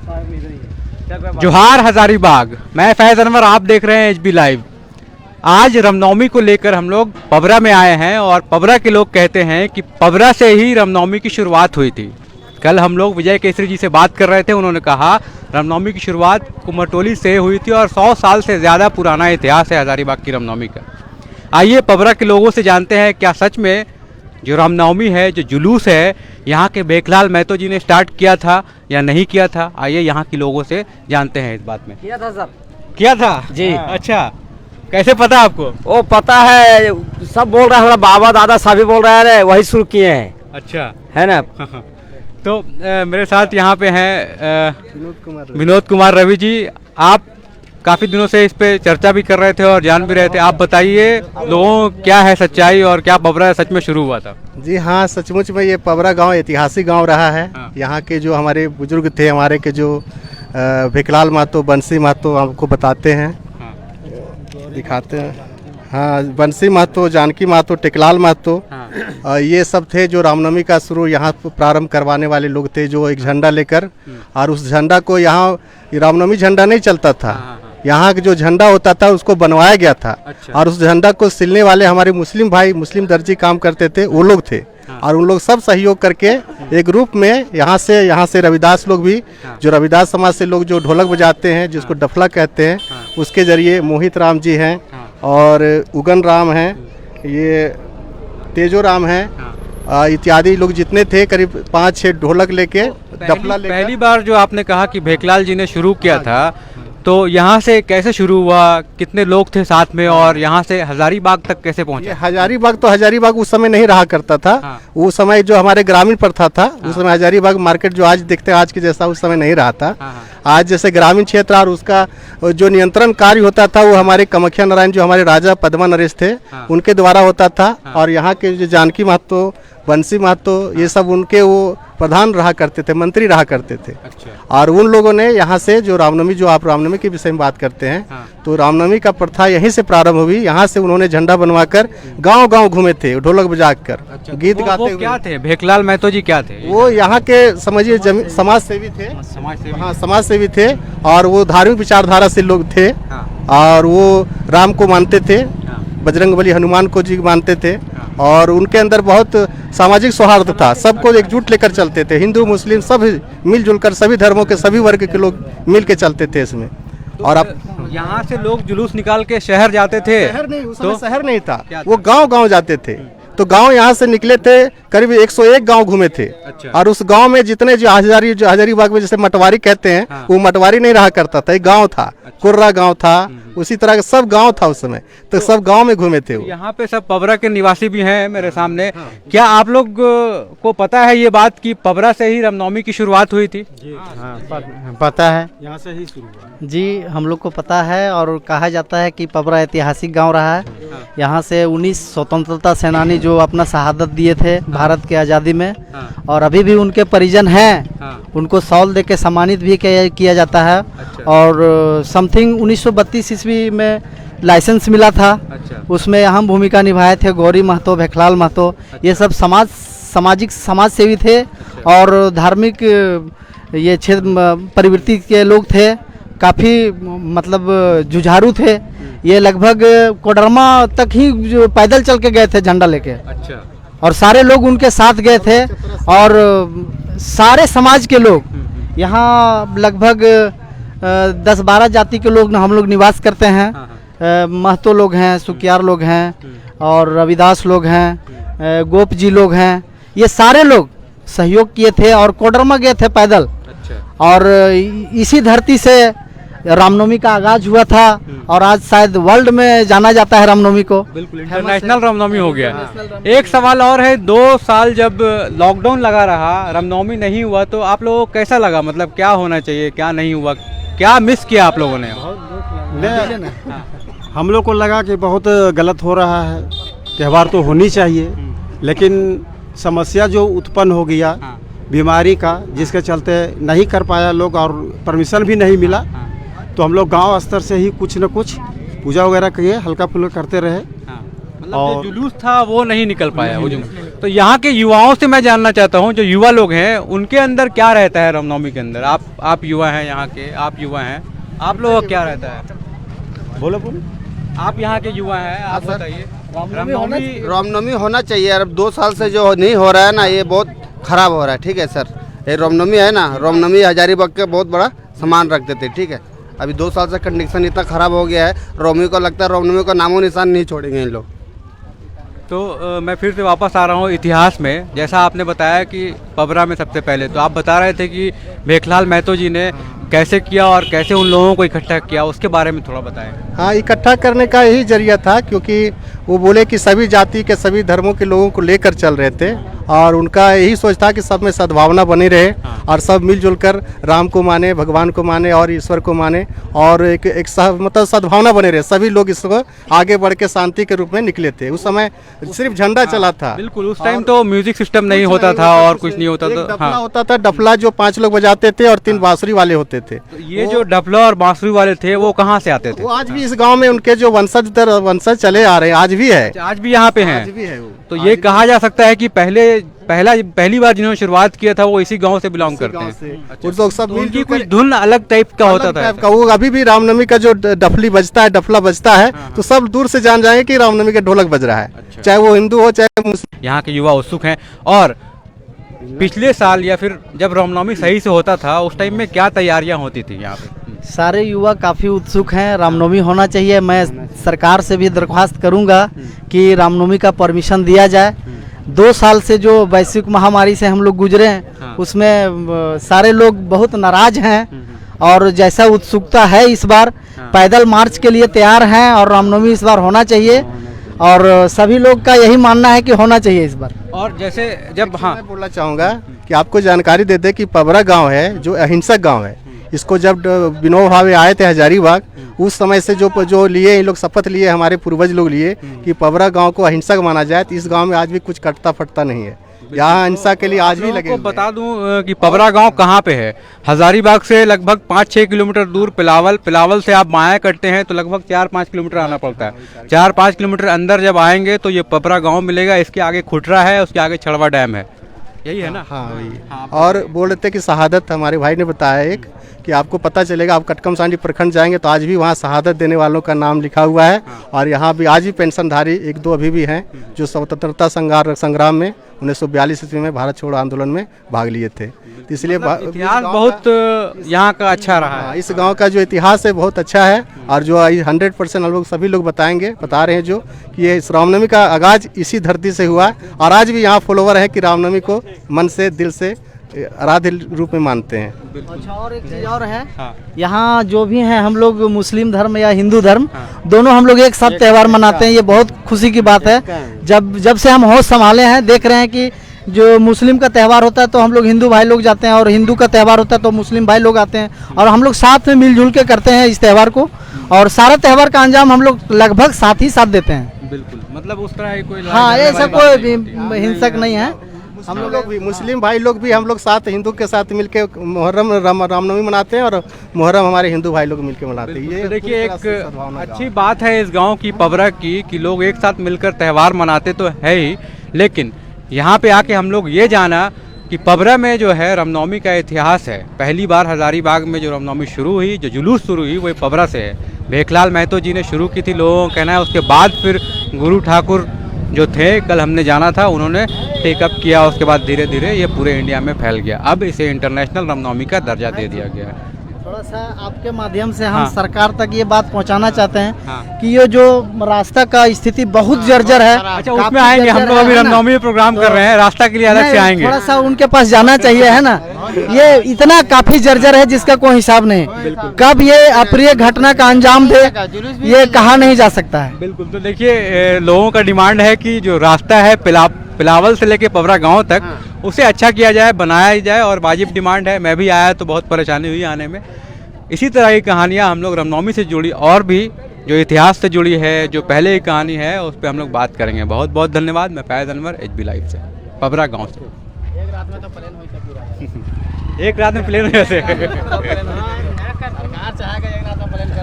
जोहार हजारीबाग, मैं फैज अनवर, आप देख रहे हैं एचबी लाइव। आज रामनवमी को लेकर हम लोग पबरा में आए हैं और पबरा के लोग कहते हैं कि पबरा से ही रामनवमी की शुरुआत हुई थी। कल हम लोग विजय केसरी जी से बात कर रहे थे, उन्होंने कहा रामनवमी की शुरुआत कुमरटोली से हुई थी और 100 साल से ज़्यादा पुराना इतिहास है हजारीबाग की रामनवमी का। आइए पबरा के लोगों से जानते हैं क्या सच में जो रामनवमी है, जो जुलूस है, यहाँ के भेखलाल महतो जी ने स्टार्ट किया था या नहीं किया था। आइए यहाँ के लोगों से जानते हैं इस बात में। किया था सर। किया था जी। अच्छा, कैसे पता आपको? वो पता है, सब बोल रहे हैं, हमारा बाबा दादा सभी बोल रहे हैं, वही शुरू किए हैं। अच्छा, है ना। तो मेरे साथ यहाँ पे हैं विनोद कुमार रवि जी। आप काफ़ी दिनों से इस पे चर्चा भी कर रहे थे और जान भी रहे थे। आप बताइए लोगों क्या है सच्चाई और क्या पबरा सच में शुरू हुआ था? जी हाँ, सचमुच में ये पबरा गांव ऐतिहासिक गांव रहा है। हाँ। यहाँ के जो हमारे बुजुर्ग थे, हमारे के जो भेखलाल महतो, बंसी महतो, आपको बताते हैं। हाँ। दिखाते हैं। हाँ, बंसी महतो, जानकी महतो, टेकलाल महतो, हाँ। ये सब थे जो रामनवमी का शुरू यहाँ प्रारंभ करवाने वाले लोग थे, जो एक झंडा लेकर, और उस झंडा को यहाँ रामनवमी झंडा नहीं चलता था। हाँ। यहाँ का जो झंडा होता था उसको बनवाया गया था। अच्छा। और उस झंडा को सिलने वाले हमारे मुस्लिम भाई, मुस्लिम दर्जी काम करते थे, वो लोग थे। हाँ। और उन लोग सब सहयोग करके एक ग्रुप में यहाँ से रविदास लोग भी, हाँ। जो रविदास समाज से लोग जो ढोलक बजाते हैं, जिसको डफला कहते हैं, हाँ। उसके जरिए मोहित राम जी हैं, हाँ। और उगन राम हैं, ये तेजो राम हैं, हाँ। इत्यादि लोग जितने थे, करीब 5-6 ढोलक लेके, डफला लेकर। पहली बार जो आपने कहा कि भेखलाल जी ने शुरू किया था, तो यहाँ से कैसे शुरू हुआ, कितने लोग थे साथ में, और यहाँ से हजारीबाग तक कैसे ये पहुँचे? हजारीबाग उस समय नहीं रहा करता था। हाँ। उस समय जो हमारे ग्रामीण प्रथा था, उस समय हजारीबाग मार्केट जो आज देखते हैं आज के जैसा उस समय नहीं रहा था। हाँ। आज जैसे ग्रामीण क्षेत्र और उसका जो नियंत्रण कार्य होता था, वो हमारे कामाख्या नारायण जो हमारे राजा पद्मा नरेश थे, हाँ। उनके द्वारा होता था। हाँ। और यहाँ के जो जानकी महतो, बंसी महतो, ये सब उनके वो प्रधान रहा करते थे, मंत्री रहा करते थे। अच्छा। और उन लोगों ने यहाँ से जो रामनवमी, जो आप रामनवमी के विषय में बात करते हैं, हाँ। तो रामनवमी का प्रथा यहीं से प्रारंभ हुई। यहाँ से उन्होंने झंडा बनवाकर गांव-गांव घूमे थे, ढोलक बजाकर, गीत गाते वो हुए। क्या थे भेखलाल महतो जी? क्या थे वो यहाँ के समझिए समाज सेवी थे। समाज सेवी? हाँ, समाज सेवी थे, और वो धार्मिक विचारधारा से लोग थे। हाँ। और वो राम को मानते थे, हाँ। बजरंगबली हनुमान को जी मानते थे। और उनके अंदर बहुत सामाजिक सौहार्द था, सबको एकजुट लेकर चलते थे। हिंदू मुस्लिम सब मिलजुल कर, सभी धर्मों के सभी वर्ग के लोग मिल के चलते थे इसमें। और अब यहाँ से लोग जुलूस निकाल के शहर जाते थे? शहर नहीं, उस समय तो शहर नहीं था, क्या था? वो गांव-गांव जाते थे। तो गांव यहाँ से निकले थे, करीब 101 गांव घूमे थे। अच्छा। और उस गांव में जितने जो हजारीबाग में जैसे मटवारी कहते हैं, हाँ। वो मटवारी नहीं रहा करता था, एक गांव था। कुर्रा गांव था, उसी तरह के सब गांव था उस समय। तो सब गांव में घूमे थे वो। यहाँ पे सब पबरा के निवासी भी हैं मेरे सामने। क्या आप लोग को पता है ये बात कि पबरा से ही रामनवमी की शुरुआत हुई थी? पता है यहाँ से ही शुरू हुआ। जी, हम लोग को पता है। और कहा जाता है कि पबरा ऐतिहासिक गांव रहा है। यहाँ से 19 स्वतंत्रता सेनानी जो अपना शहादत दिए थे भारत के आज़ादी में, और अभी भी उनके परिजन हैं, उनको शॉल दे के सम्मानित भी किया जाता है। और समथिंग 1932 ईस्वी में लाइसेंस मिला था। अच्छा। उसमें अहम भूमिका निभाए थे गौरी महतो, भेखलाल महतो। ये सब समाज सेवी थे और धार्मिक ये क्षेत्र प्रवृत्ति के लोग थे। काफ़ी मतलब जुझारू थे। ये लगभग कोडरमा तक ही जो पैदल चल के गए थे झंडा लेके। अच्छा। और सारे लोग उनके साथ गए थे। और सारे समाज के लोग यहाँ लगभग 10-12 जाति के लोग हम लोग निवास करते हैं। महतो लोग हैं, सुकियार लोग हैं, और रविदास लोग हैं, गोप जी लोग हैं। ये सारे लोग सहयोग किए थे और कोडरमा गए थे पैदल। अच्छा। और इसी धरती से रामनवमी का आगाज हुआ था। और आज शायद वर्ल्ड में जाना जाता है रामनवमी को। बिल्कुल इंटरनेशनल रामनवमी हो गया। एक सवाल और है, 2 साल जब लॉकडाउन लगा रहा, रामनवमी नहीं हुआ, तो आप लोगों को कैसा लगा? मतलब क्या होना चाहिए, क्या नहीं हुआ, क्या मिस किया आप लोगों ने? हम लोग को लगा कि बहुत गलत हो रहा है। त्यौहार तो होनी चाहिए, लेकिन समस्या जो उत्पन्न हो गया बीमारी का, जिसके चलते नहीं कर पाया लोग और परमिशन भी नहीं मिला। तो हम लोग गांव स्तर से ही कुछ न कुछ पूजा वगैरह किए, हल्का फुल्का करते रहे। मतलब जो जुलूस था वो नहीं निकल पाया। वो तो तो यहाँ के युवाओं से मैं जानना चाहता हूँ, जो युवा लोग हैं उनके अंदर क्या रहता है रामनवमी के अंदर? आप युवा हैं यहाँ के, आप युवा हैं, आप लोगों का क्या रहता है? बोलो बोलो। आप यहाँ के युवा हैं, आप बताइए। रामनवमी होना चाहिए यार। अब 2 साल से जो नहीं हो रहा है ना, ये बहुत खराब हो रहा है। ठीक है सर, ये रामनवमी है ना, रामनवमी हजारीबाग के बहुत बड़ा सामान रखते थे। ठीक है, अभी 2 साल से कंडीशन इतना ख़राब हो गया है, रामनवमी को लगता है रामनवमी का नामो निशान नहीं छोड़ेंगे इन लोग। तो मैं फिर से वापस आ रहा हूँ इतिहास में। जैसा आपने बताया कि पबरा में सबसे पहले, तो आप बता रहे थे कि भेखलाल महतो जी ने कैसे किया और कैसे उन लोगों को इकट्ठा किया, उसके बारे में थोड़ा बताएं। हाँ, इकट्ठा करने का यही जरिया था, क्योंकि वो बोले कि सभी जाति के सभी धर्मों के लोगों को लेकर चल रहे थे और उनका यही सोच था कि सब में सद्भावना बनी रहे और सब मिलजुल कर राम को माने, भगवान को माने और ईश्वर को माने और एक मतलब सद्भावना बने रहे। सभी लोग इसको आगे बढ़ के शांति के रूप में निकले थे। उस समय सिर्फ झंडा चला था। बिल्कुल, उस टाइम तो म्यूजिक सिस्टम नहीं होता था और कुछ नहीं होता था। डफला होता था, डफला जो 5 लोग बजाते थे और 3 बांसुरी वाले होते थे। तो ये जो डफला और बांसुरी वाले थे वो कहाँ से आते थे? वो आज भी इस गांव में उनके जो वंशज चले आ रहे हैं, आज भी है, आज भी यहाँ पे हैं। आज भी है वो। तो ये कहा जा सकता है कि पहली बार जिन्होंने शुरुआत किया था वो इसी गांव से बिलोंग करते हैं। उस लोग सब उनकी कुछ धुन अलग टाइप का होता था। वो अभी भी रामनवमी का जो डफली बजता है, डफला बजता है, तो सब दूर से जान जाएंगे कि रामनवमी का ढोलक बज रहा है। चाहे वो हिंदू हो चाहे मुस्लिम। यहाँ के युवा उत्सुक हैं। और पिछले साल या फिर जब रामनवमी सही से होता था उस टाइम में क्या तैयारियां होती थी यहाँ पे? सारे युवा काफ़ी उत्सुक हैं, रामनवमी होना चाहिए। मैं सरकार से भी दरख्वास्त करूंगा कि रामनवमी का परमिशन दिया जाए। 2 साल से जो वैश्विक महामारी से हम लोग गुजरे हैं उसमें सारे लोग बहुत नाराज हैं और जैसा उत्सुकता है इस बार पैदल मार्च के लिए तैयार हैं और रामनवमी इस बार होना चाहिए और सभी लोग का यही मानना है कि होना चाहिए इस बार। और जैसे जब मैं बोलना चाहूँगा कि आपको जानकारी दे दे कि पबरा गांव है जो अहिंसक गांव है। इसको जब विनोबा भावे आए थे हजारीबाग, उस समय से जो लिए इन लोग शपथ लिए, हमारे पूर्वज लोग लिए कि पबरा गांव को अहिंसक माना जाए। तो इस गांव में आज भी कुछ कटता फटता नहीं है। यहाँ अहिंसा के लिए आज भी लगे। आपको बता दूं कि पबरा गांव कहाँ पे है। हजारीबाग से लगभग 5-6 किलोमीटर दूर पिलावल से आप माया करते हैं तो लगभग 4-5 किलोमीटर आना पड़ता है। 4-5 किलोमीटर अंदर जब आएंगे तो ये पबरा गांव मिलेगा। इसके आगे खुटरा है, उसके आगे छड़वा डैम है, यही है ना? हाँ वही। और बोल रहे थे कि शहादत, हमारे भाई ने बताया एक कि आपको पता चलेगा, आप कटकम सांडी प्रखंड जाएंगे तो आज भी वहाँ शहादत देने वालों का नाम लिखा हुआ है। और यहाँ भी आज भी पेंशनधारी 1-2 अभी भी हैं जो स्वतंत्रता संग्राम में 1942 ईस्वी में भारत छोड़ो आंदोलन में भाग लिए थे। इसलिए इतिहास बहुत यहाँ का अच्छा रहा है। इस गांव का जो इतिहास है बहुत अच्छा है और जो 100% हम लोग सभी लोग बता रहे हैं जो कि ये रामनवमी का आगाज इसी धरती से हुआ और आज भी यहाँ फॉलोवर है कि रामनवमी को मन से दिल से आराध्य रूप में मानते हैं। अच्छा, और एक चीज़ और है, यहाँ जो भी हैं हम लोग मुस्लिम धर्म या हिंदू धर्म दोनों हम लोग एक साथ त्यौहार मनाते हैं। ये बहुत खुशी की बात है। जब से हम होश संभाले हैं देख रहे हैं कि जो मुस्लिम का त्यौहार होता है तो हम लोग हिंदू भाई लोग जाते हैं और हिंदू का त्यौहार होता है तो मुस्लिम भाई लोग आते हैं और हम लोग साथ में मिलजुल के करते हैं इस त्यौहार को और सारा त्यौहार का अंजाम हम लोग लगभग साथ ही साथ देते हैं। बिल्कुल, मतलब उस तरह कोई हाँ, ऐसा कोई हिंसक नहीं है। हम लोग भी मुस्लिम भाई लोग भी हम लोग साथ हिंदू के साथ मिलके मुहर्रम रामनवमी मनाते हैं और मुहर्रम हमारे हिंदू भाई लोग मिलके मनाते हैं। ये तो देखिए एक अच्छी बात है इस गांव की, पबरा की, कि लोग एक साथ मिलकर त्यौहार मनाते तो है ही, लेकिन यहाँ पे आके हम लोग ये जाना कि पबरा में जो है रामनवमी का इतिहास है। पहली बार हजारीबाग में जो रामनवमी शुरू हुई, जो जुलूस शुरू हुई, वो पबरा से है। भेखलाल महतो जी ने शुरू की थी, लोगों का कहना है। उसके बाद फिर गुरु ठाकुर जो थे, कल हमने जाना था, उन्होंने टेकअप किया। उसके बाद धीरे धीरे ये पूरे इंडिया में फैल गया। अब इसे इंटरनेशनल रामनवमी का दर्जा दे दिया गया है। थोड़ा सा आपके माध्यम से हम सरकार तक ये बात पहुंचाना चाहते हैं कि ये जो रास्ता का स्थिति बहुत जर्जर है। अच्छा, उसमें आएंगे हम लोग। अभी रामनवमी प्रोग्राम कर रहे हैं, रास्ता के लिए अलग से आएंगे। थोड़ा सा उनके पास जाना चाहिए, है ना। ये इतना काफी जर्जर है जिसका कोई हिसाब नहीं। कब ये अप्रिय घटना का अंजाम दे ये कहा नहीं जा सकता है। बिल्कुल, तो देखिए लोगों का डिमांड है कि जो रास्ता है पिलावल से लेके पबरा गांव तक उसे अच्छा किया जाए, बनाया जाए और वाजिब डिमांड है। मैं भी आया तो बहुत परेशानी हुई आने में। इसी तरह की कहानियाँ हम लोग रामनवमी से जुड़ी और भी जो इतिहास से जुड़ी है, जो पहले की कहानी है, उस पर हम लोग बात करेंगे। बहुत बहुत धन्यवाद। मैं फैज़ अनवर, HB लाइव से, पबरा गांव से। एक रात में प्लेन हो, ऐसे